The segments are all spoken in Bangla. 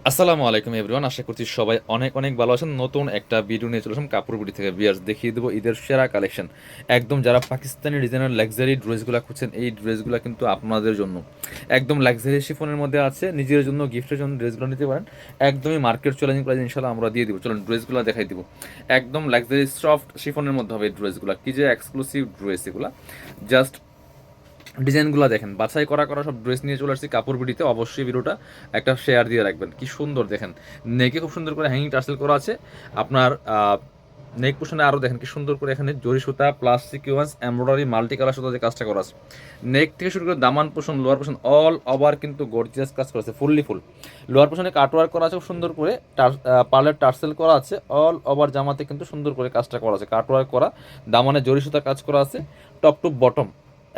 আসসালামু আলাইকুম এভরিওয়ান, আশা করছি সবাই অনেক অনেক ভালো আছেন। নতুন একটা ভিডিও নিয়ে চলে আসলাম কাপড় বিডি থেকে। বিয়ার্স দেখিয়ে দেবো ঈদের সেরা কালেকশন। একদম যারা পাকিস্তানি ডিজাইনের লাক্সারি ড্রেসগুলো খুঁজছেন, এই ড্রেসগুলো কিন্তু আপনাদের জন্য একদম লাক্সারি শিফনের মধ্যে আছে। নিজের জন্য, গিফটের জন্য ড্রেসগুলো নিতে পারেন। একদমই মার্কেট চ্যালেঞ্জিং প্রাইস ইনশাল্লাহ আমরা দিয়ে দিব। চলুন ড্রেসগুলো দেখাই দিব। একদম লাক্সারি সফট শিফনের মধ্যে হবে এই ড্রেসগুলো। কি যে এক্সক্লুসিভ ড্রেস এগুলো, জাস্ট ডিজাইনগুলো দেখেন। বাছাই করা করা সব ড্রেস নিয়ে চলে আসছি কাপড় বিডিতে। অবশ্যই ভিডিওটা একটা শেয়ার দিয়ে রাখবেন। কি সুন্দর দেখেন, নেকে খুব সুন্দর করে হ্যাঙ্গিং টার্সেল করা আছে। আপনার নেক পোশনে আরও দেখেন কি সুন্দর করে এখানে জরি সুতা plus sequence embroidery multi colour সুতা যে কাজটা করা আছে। নেক থেকে শুরু করে দামান পোষণ লোয়ার পোষণ অল ওভার কিন্তু গর্জিয়াস কাজ করা আছে, ফুললি ফুল। লোয়ার পোষণে কাটওয়ার্ক করা আছে খুব সুন্দর করে, পার্লের টার্সেল করা আছে। অল ওভার জামাতে কিন্তু সুন্দর করে কাজটা করা আছে, কাটওয়ার্ক করা। দামানে জরি সুতা কাজ করা আছে টপ টু বটম।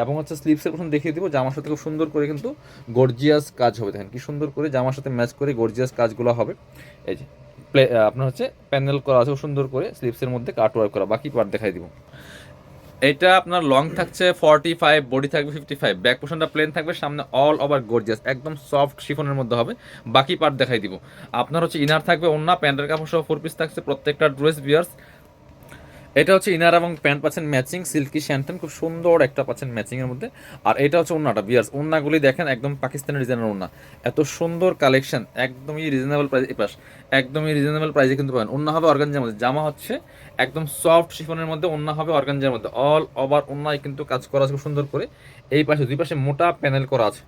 এবং হচ্ছে স্লিভসের প্রথম দেখিয়ে দিব। জামার সাথে খুব সুন্দর করে কিন্তু গর্জিয়াস কাজ হবে। দেখেন কি সুন্দর করে জামার সাথে ম্যাচ করে গর্জিয়াস কাজগুলো হবে। এই যে আপনার হচ্ছে প্যানেল করা আছে খুব সুন্দর করে, স্লিভসের মধ্যে কাট ওয়ার্ক করা। বাকি পার্ট দেখাই দিব। এটা আপনার লং থাকছে 45, বডি থাকবে 55, ব্যাক পোর্শনটা প্লেন থাকবে, সামনে অল ওভার গর্জিয়াস একদম সফট শিফনের মধ্যে হবে। বাকি পার্ট দেখাই দিব। আপনার হচ্ছে ইনার থাকবে, ওন্না প্যান্টের কাপড় সহ 4 পিস থাকছে প্রত্যেকটা ড্রেস। বিয়ার্স এটা হচ্ছে ইনার এবং প্যান্ট পাচ্ছেন ম্যাচিং, সিল্কি শ্যান্টেন খুব সুন্দর একটা পাচ্ছেন ম্যাচিং এর মধ্যে। আর এটা হচ্ছে ওন্নাটা। বিয়ার্স ওন্নাগুলি দেখেন, একদম পাকিস্তানি ডিজাইনের ওন্না। এত সুন্দর কালেকশন, একদমই রিজনেবল প্রাইস। এপাশ একদমই রিজনেবল প্রাইসে কিন্তু পাবেন। ওন্না হবে অর্গানজার মধ্যে, জামা হচ্ছে একদম সফট শিফনের মধ্যে, ওন্না হবে অর্গানজার মধ্যে। অল ওভার ওন্নায় কিন্তু কাজ করা আছে খুব সুন্দর করে। এই পাশে দুই পাশে মোটা প্যানেল করা আছে,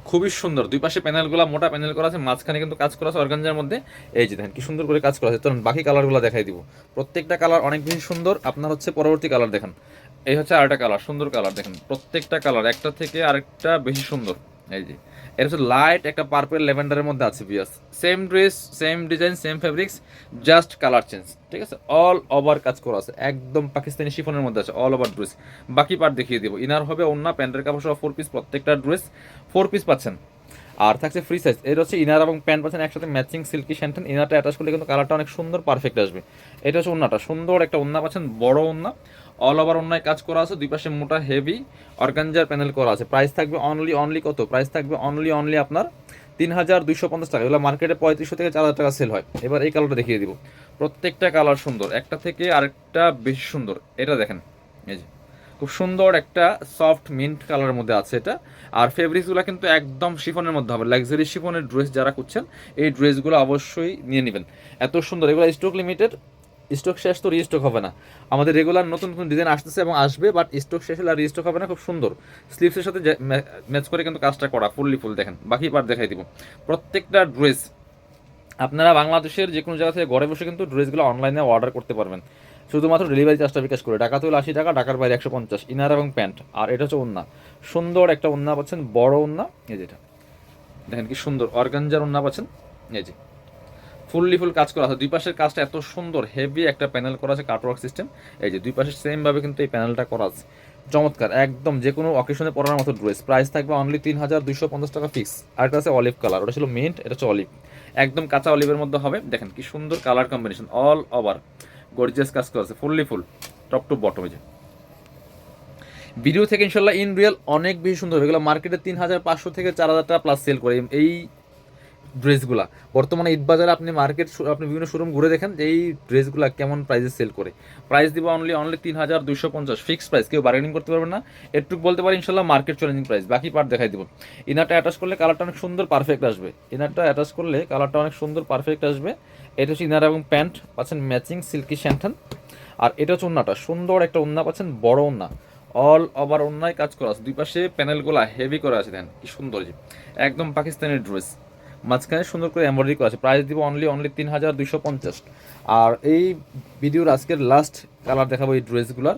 খুবই সুন্দর। দুই পাশে প্যানেলগুলো মোটা প্যানেল করা আছে, মাঝখানে কিন্তু কাজ করা আছে অর্গানজার মধ্যে। এই যে দেখেন কি সুন্দর করে কাজ করা আছে। চলুন বাকি কালারগুলো দেখাই দিব। প্রত্যেকটা কালার অনেক বেশি সুন্দর। আপনার হচ্ছে পরবর্তী কালার দেখেন, এই হচ্ছে আরেকটা কালার, সুন্দর কালার দেখেন। প্রত্যেকটা কালার একটা থেকে আরেকটা বেশি সুন্দর। এই যে এটা হচ্ছে লাইট একটা পার্পল ল্যাভেন্ডারের মধ্যে আছে। বিয়াস same dress, same design, same fabrics, just colour change. ঠিক আছে, অল ওভার কাজ করা আছে, একদম পাকিস্তানি শিফনের মধ্যে আছে অল ওভার ড্রেস। বাকি পার্ট দেখিয়ে দিব। ইনার হবে ওন্না প্যান্টের কাপড় সহ 4 পিস, প্রত্যেকটা ড্রেস 4 পিস পাচ্ছেন। আর থাকছে ফ্রি সাইজ। এর হচ্ছে ইনার এবং প্যান্ট পাচ্ছেন একসাথে ম্যাচিং সিল্কি শ্যান্টেন। ইনারটা অ্যাটাচ করলে কিন্তু কালারটা অনেক সুন্দর পারফেক্ট আসবে। এটা হচ্ছে ওন্নাটা, সুন্দর একটা ওন্না পাচ্ছেন, বড় ওন্না। অল ওভার ওন্নায় কাজ করা আছে, দুই পাশে মোটা হেভি অর্গানজার প্যানেল করা আছে। প্রাইস থাকবে অনলি কত? প্রাইস থাকবে অনলি আপনার 3250 টাকা। এগুলো মার্কেটে 3500 থেকে 4000 টাকা সেল হয়। এবার এই কালারটা দেখিয়ে দিব। প্রত্যেকটা কালার সুন্দর, একটা থেকে আরেকটা বেশি সুন্দর। এটা দেখেন, এই যে খুব সুন্দর একটা সফট মিন্ট কালারের মধ্যে আছে এটা। আর ফেব্রিক্সগুলো কিন্তু একদম শিফনের মধ্যে হবে। লাক্সারি শিফনের ড্রেস যারা খুঁজছেন, এই ড্রেসগুলো অবশ্যই নিয়ে নেবেন। এত সুন্দর, এগুলো স্টক লিমিটেড, স্টক শেষ তো রিস্টক হবে না। আমাদের রেগুলার নতুন নতুন ডিজাইন আসতেছে এবং আসবে, বাট স্টক শেষ হলে আর রিস্টক হবে না। খুব সুন্দর স্লিভসের সাথে ম্যাচ করে কিন্তু কাজটা করা, ফুললি ফুল দেখেন। বাকি পার্ট দেখাই দিব। প্রত্যেকটা ড্রেস আপনারা বাংলাদেশের যে কোনো জায়গা থেকে ঘরে বসে কিন্তু ড্রেসগুলো অনলাইনে অর্ডার করতে পারবেন, শুধুমাত্র ডেলিভারি চার্জটা বিকাশ করে। টাকা তো 80 টাকা, ঢাকার বাইরে 150। ইনার এবং প্যান্ট। আর এটা হচ্ছে ওন্না, সুন্দর একটা ওন্না পাচ্ছেন, বড় ওন্না। এই যেটা দেখেন কি সুন্দর অর্গানজার ওন্না পাচ্ছেন। এই যে ফুললি ফুল কাজ করা আছে। দুই পাশের কাজটা এত সুন্দর, হেভি একটা প্যানেল করা আছে, কাটওয়ার্ক সিস্টেম। এই যে দুই পাশে সেম ভাবে কিন্তু এই প্যানেলটা করা আছে, চমৎকার। একদম যে কোনো অকেশনে পরার মতো ড্রেস। প্রাইস থাকবে অনলি 3250 টাকা ফিক্স। আর একটা আছে অলিভ কালার, ওটা ছিল মিন্ট, এটা হচ্ছে অলিভ, একদম কাঁচা অলিভের মধ্যে হবে। দেখেন কি সুন্দর colour combination, all over gorgeous কাজ করা আছে, fully full top to bottom. যে ভিডিও থেকে ইনশাল্লাহ ইন রিয়েল অনেক বেশি সুন্দর। এগুলো মার্কেটে 3500 থেকে 4000 টাকা প্লাস সেল করে এই ড্রেসগুলা। বর্তমানে ঈদ বাজারে আপনি বিভিন্ন শোরুম ঘুরে দেখেন যে এই ড্রেসগুলা কেমন প্রাইসে সেল করে। প্রাইস দিব অনলি 3250 ফিক্সড প্রাইস, কেউ বার্গেনিং করতে পারবে না। এটুকু বলতে পারি ইনশাল্লাহ মার্কেট চ্যালেঞ্জিং প্রাইস। বাকি পার্ট দেখাই দিব। ইনারটা অ্যাটাচ করলে কালারটা অনেক সুন্দর পারফেক্ট আসবে। ইনারটা অ্যাটাচ করলে কালারটা অনেক সুন্দর পারফেক্ট আসবে। এটা হচ্ছে ইনার এবং প্যান্ট পাচ্ছেন ম্যাচিং সিল্কি শ্যান্টন। আর এটা হচ্ছে ওন্নাটা, সুন্দর একটা ওন্না পাচ্ছেন, বড় ওন্না। অল ওভার ওন্নায় কাজ করা আছে, দুই পাশে প্যানেলগুলো হেভি করে আছে। দেখেন কি সুন্দর, যে একদম পাকিস্তানি ড্রেস, মাঝখানে সুন্দর করে এমব্রয়ডারি করা আছে। প্রাইস দিব অনলি 3250। আর এই ভিডিওর আজকের লাস্ট কালার দেখাবো এই ড্রেসগুলোর।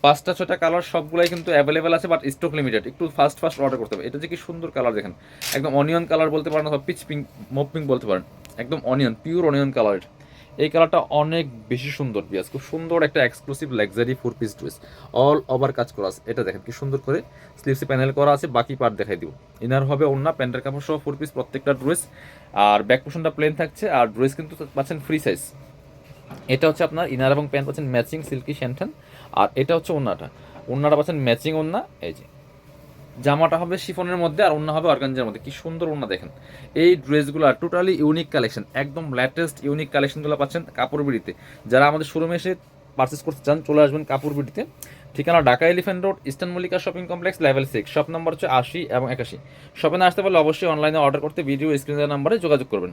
5টা 6টা কালার সবগুলাই কিন্তু অ্যাভেলেবেল আছে, বাট স্টক লিমিটেড। একটু ফাস্ট অর্ডার করতে হবে। এটা যে কি সুন্দর কালার দেখেন, একদম অনিয়ন কালার বলতে পারেন, অথবা পিচ পিঙ্ক, মপ পিঙ্ক বলতে পারেন। একদম অনিয়ন, পিওর অনিয়ন কালার। এই কালারটা অনেক বেশি সুন্দর। পিয়াজ খুব সুন্দর একটা exclusive luxury 4 piece dress, all over কাজ করা আছে। এটা দেখেন কি সুন্দর করে স্লিভসে প্যানেল করা আছে। বাকি পার্ট দেখাই দিব। ইনার হবে ওন্না প্যান্টের কাপড় সহ 4 পিস প্রত্যেকটা ড্রেস। আর ব্যাক পোর্শনটা প্লেন থাকছে। আর ড্রেস কিন্তু পাচ্ছেন ফ্রি সাইজ। এটা হচ্ছে আপনার ইনার এবং প্যান্ট পাচ্ছেন ম্যাচিং সিল্কি শ্যান্টন। আর এটা হচ্ছে ওন্নাটা পাচ্ছেন ম্যাচিং ওন্না। এই যে জামাটা হবে শিফনের মধ্যে আর ওড়না হবে অর্গানজার মধ্যে, কি সুন্দর ওড়না দেখেন। এই ড্রেসগুলো টোটালি ইউনিক কালেকশন, একদম লেটেস্ট ইউনিক কালেকশনগুলো পাচ্ছেন কাপড় বিড়িতে। যারা আমাদের শোরুমে এসে পারচেস করতে চান চলে আসবেন কাপড় বিড়িতে। ঠিকানা Dhaka elephant road, eastern Mallika shopping complex, level 6, shop number হচ্ছে 80 এবং 81। শপে না আসতে পারলে অবশ্যই অনলাইনে অর্ডার করতে ভিডিও স্ক্রিনের নাম্বারে যোগাযোগ করবেন।